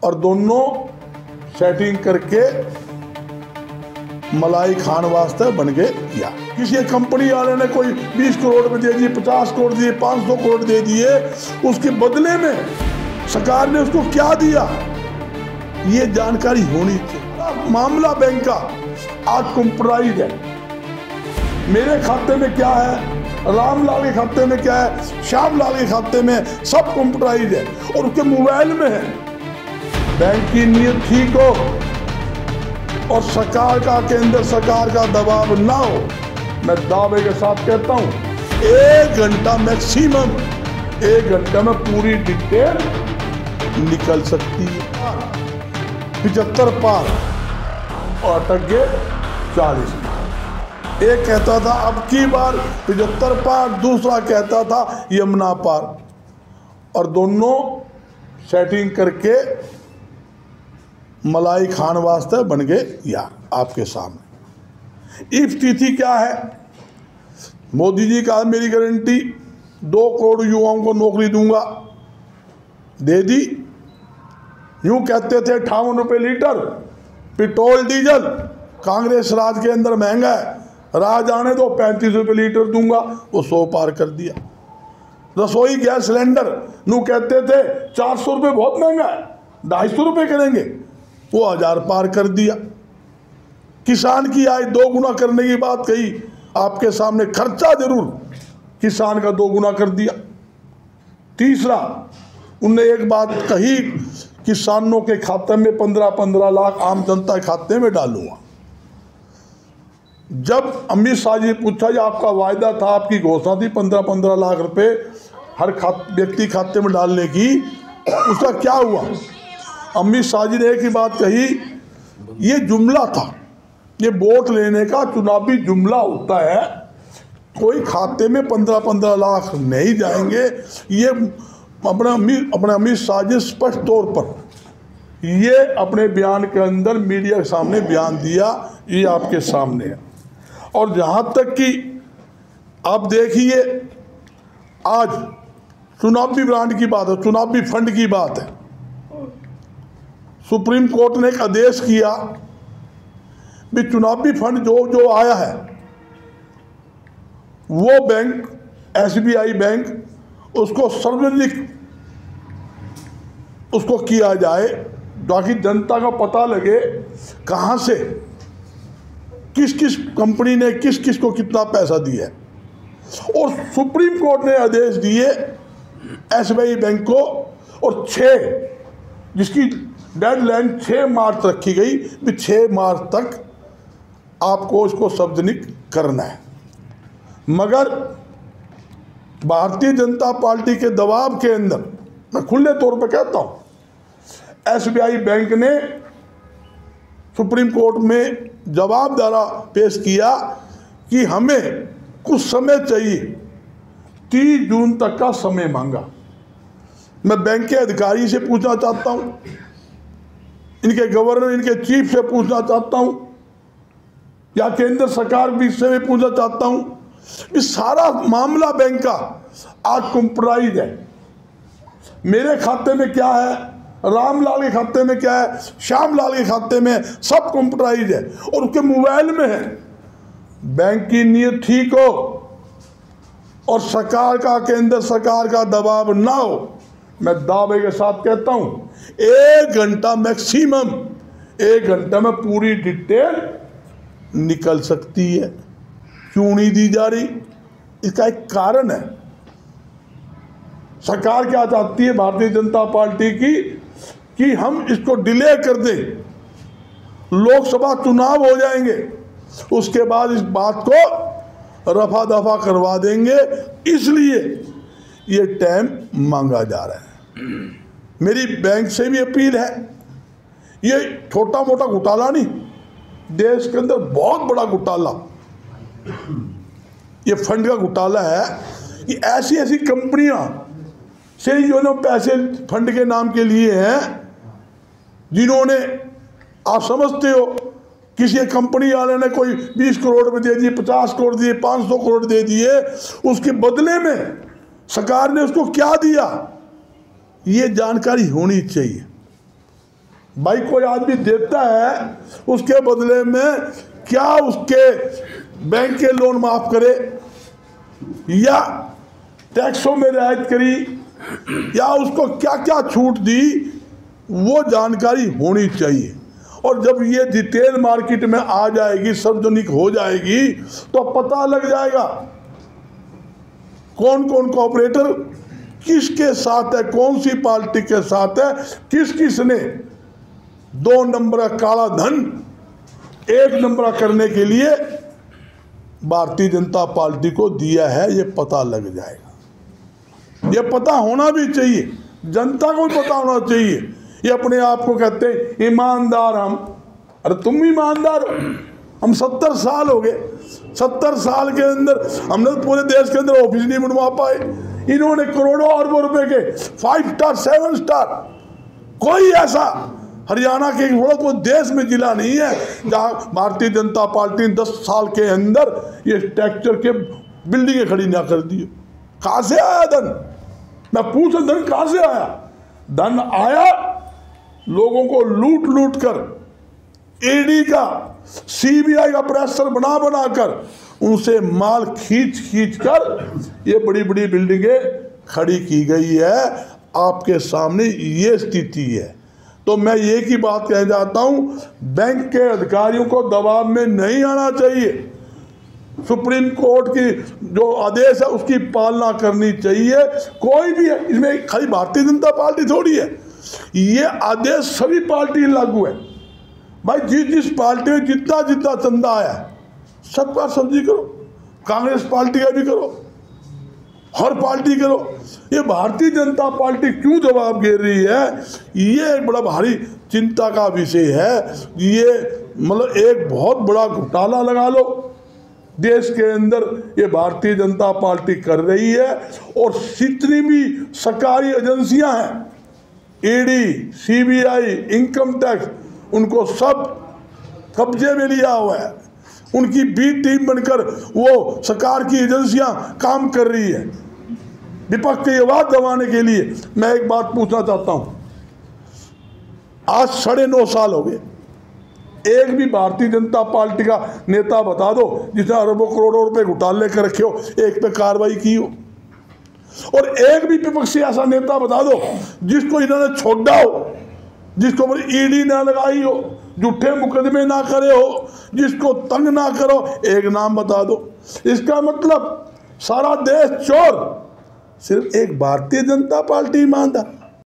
और दोनों सेटिंग करके मलाई खान वास्ते बन गए किया। किसी कंपनी वाले ने कोई 20 करोड़ में दे दिए, 50 करोड़ दिए, 500 करोड़ दे दिए, उसके बदले में सरकार ने उसको क्या दिया ये जानकारी होनी चाहिए। मामला बैंक का आज कंप्यूटराइज है। मेरे खाते में क्या है, रामलाल के खाते में क्या है, श्यामलाल के खाते में, सब कंप्यूटराइज है और उसके मोबाइल में है। बैंक की नीयत ठीक हो और सरकार का, केंद्र सरकार का दबाव ना हो, मैं दावे के साथ कहता हूं 1 घंटा मैक्सिमम, 1 घंटा में पूरी डिटेल निकल सकती है। 75 पार और अटक गए 40 पार। एक कहता था अब की बार 75 पार, दूसरा कहता था यमुना पार, और दोनों सेटिंग करके मलाई खान वास्ते बन गए यार आपके सामने। स्थिति क्या है, मोदी जी का मेरी गारंटी 2 करोड़ युवाओं को नौकरी दूंगा, दे दी। यूं कहते थे 58 रुपये लीटर पेट्रोल डीजल, कांग्रेस राज के अंदर महंगा है, राज आने दो 35 रुपये लीटर दूंगा, वो 100 पार कर दिया। रसोई गैस सिलेंडर यूं कहते थे 400 रुपये बहुत महंगा है, 250 रुपये करेंगे, वो 1000 पार कर दिया। किसान की आय 2 गुना करने की बात कही, आपके सामने खर्चा जरूर किसान का 2 गुना कर दिया। तीसरा उनने एक बात कही, किसानों के खाते में 15-15 लाख आम जनता के खाते में डालूंगा। जब अमित शाह जी पूछा कि आपका वायदा था, आपकी घोषणा थी 15-15 लाख रुपए हर व्यक्ति खाते में डालने की, उसका क्या हुआ? अमित शाह जी ने एक ही बात कही, ये जुमला था, ये वोट लेने का चुनावी जुमला होता है, कोई खाते में 15-15 लाख नहीं जाएंगे। ये अपने अमित शाह जी स्पष्ट तौर पर ये अपने बयान के अंदर मीडिया के सामने बयान दिया, ये आपके सामने है। और जहाँ तक कि आप देखिए आज चुनावी ब्रांड की बात है, चुनावी फंड की बात है, सुप्रीम कोर्ट ने एक आदेश किया भी चुनावी फंड जो आया है वो बैंक SBI बैंक उसको सार्वजनिक उसको किया जाए, ताकि जनता का पता लगे कहाँ से किस किस कंपनी ने किस किस को कितना पैसा दिया है। और सुप्रीम कोर्ट ने आदेश दिए SBI बैंक को, और 6 जिसकी डेडलाइन 6 मार्च रखी गई भी 6 मार्च तक आपको इसको सार्वजनिक करना है। मगर भारतीय जनता पार्टी के दबाव के अंदर मैं खुले तौर पर कहता हूं, SBI बैंक ने सुप्रीम कोर्ट में जवाब द्वारा पेश किया कि हमें कुछ समय चाहिए, 30 जून तक का समय मांगा। मैं बैंक के अधिकारी से पूछना चाहता हूं, इनके गवर्नर, इनके चीफ से पूछना चाहता हूं, या केंद्र सरकार भी से भी पूछना चाहता हूं, इस सारा मामला बैंक का आज कंप्यूटराइज है। मेरे खाते में क्या है, रामलाल के खाते में क्या है, श्यामलाल के खाते में, सब कंप्यूटराइज है और उसके मोबाइल में है। बैंक की नीयत ठीक हो और सरकार का, केंद्र सरकार का दबाव ना हो, मैं दावे के साथ कहता हूं 1 घंटा मैक्सिमम, 1 घंटा में पूरी डिटेल निकल सकती है। क्यों नहीं दी जा रही? इसका एक कारण है। सरकार क्या चाहती है भारतीय जनता पार्टी की कि हम इसको डिले कर दें, लोकसभा चुनाव हो जाएंगे, उसके बाद इस बात को रफा दफा करवा देंगे, इसलिए ये टाइम मांगा जा रहा है। मेरी बैंक से भी अपील है, ये छोटा मोटा घोटाला नहीं, देश के अंदर बहुत बड़ा घोटाला ये फंड का घोटाला है कि ऐसी ऐसी कंपनियां से जो पैसे फंड के नाम के लिए हैं, जिन्होंने आप समझते हो किसी कंपनी वाले ने कोई 20 करोड़ में दे दिए, 50 करोड़ दिए, 500 करोड़ दे दिए, उसके बदले में सरकार ने उसको क्या दिया ये जानकारी होनी चाहिए। भाई कोई आदमी देता है, उसके बदले में क्या उसके बैंक के लोन माफ करे या टैक्सों में रियायत करी या उसको क्या क्या छूट दी, वो जानकारी होनी चाहिए। और जब ये डिटेल मार्केट में आ जाएगी, सार्वजनिक हो जाएगी, तो पता लग जाएगा कौन कौन कॉर्पोरेटर किसके साथ है, कौन सी पार्टी के साथ है, किस किस ने 2 नंबर काला धन 1 नंबर करने के लिए भारतीय जनता पार्टी को दिया है, ये पता लग जाएगा। ये पता होना भी चाहिए, जनता को पता होना चाहिए। ये अपने आप को कहते हैं ईमानदार हम, अरे तुम ईमानदार हो। हम 70 साल हो गए, 70 साल के अंदर हमने पूरे देश के अंदर ऑफिस नहीं बनवा पाए। इन्होंने करोड़ों अरबों रुपए के 5 स्टार 7 स्टार, कोई ऐसा हरियाणा के बहुत देश में जिला नहीं है जहां भारतीय जनता पार्टी ने 10 साल के अंदर ये स्ट्रक्चर के बिल्डिंगें खड़ी ना कर दी। कहां से आया धन? मैं पूछा धन कहां से आया? धन आया लोगों को लूट लूट कर, ईडी का सीबीआई का प्रेशर बना बना कर उनसे माल खींच खींच कर ये बड़ी बड़ी बिल्डिंगें खड़ी की गई है। आपके सामने ये स्थिति है। तो मैं ये की बात कहना चाहता हूं, बैंक के अधिकारियों को दबाव में नहीं आना चाहिए। सुप्रीम कोर्ट की जो आदेश है उसकी पालना करनी चाहिए। कोई भी है, इसमें खाली भारतीय जनता पार्टी थोड़ी है, ये आदेश सभी पार्टी लागू है। भाई जिस पार्टी में जितना जितना चंदा आया सबका सब्जी करो, कांग्रेस पार्टी का भी करो, हर पार्टी करो। ये भारतीय जनता पार्टी क्यों जवाब घेर रही है, ये एक बड़ा भारी चिंता का विषय है। ये मतलब एक बहुत बड़ा घोटाला लगा लो देश के अंदर, ये भारतीय जनता पार्टी कर रही है। और जितनी भी सरकारी एजेंसियां हैं, ईडी, सीबीआई, इनकम टैक्स, उनको सब कब्जे में लिया हुआ है। उनकी बी टीम बनकर वो सरकार की एजेंसियां काम कर रही है विपक्ष की आवाज दबाने के लिए। मैं एक बात पूछना चाहता हूं, आज 9.5 साल हो गए, एक भी भारतीय जनता पार्टी का नेता बता दो जिसने अरबों करोड़ों रुपए घोटाले कर रखे हो, एक पे कार्रवाई की हो। और एक भी विपक्षी ऐसा नेता बता दो जिसको इन्होंने छोड़ा हो, जिसको ईडी ना लगाई हो, झूठे मुकदमे ना करे हो, जिसको तंग ना करो, एक नाम बता दो। इसका मतलब सारा देश चोर, सिर्फ एक भारतीय जनता पार्टी ईमानदार।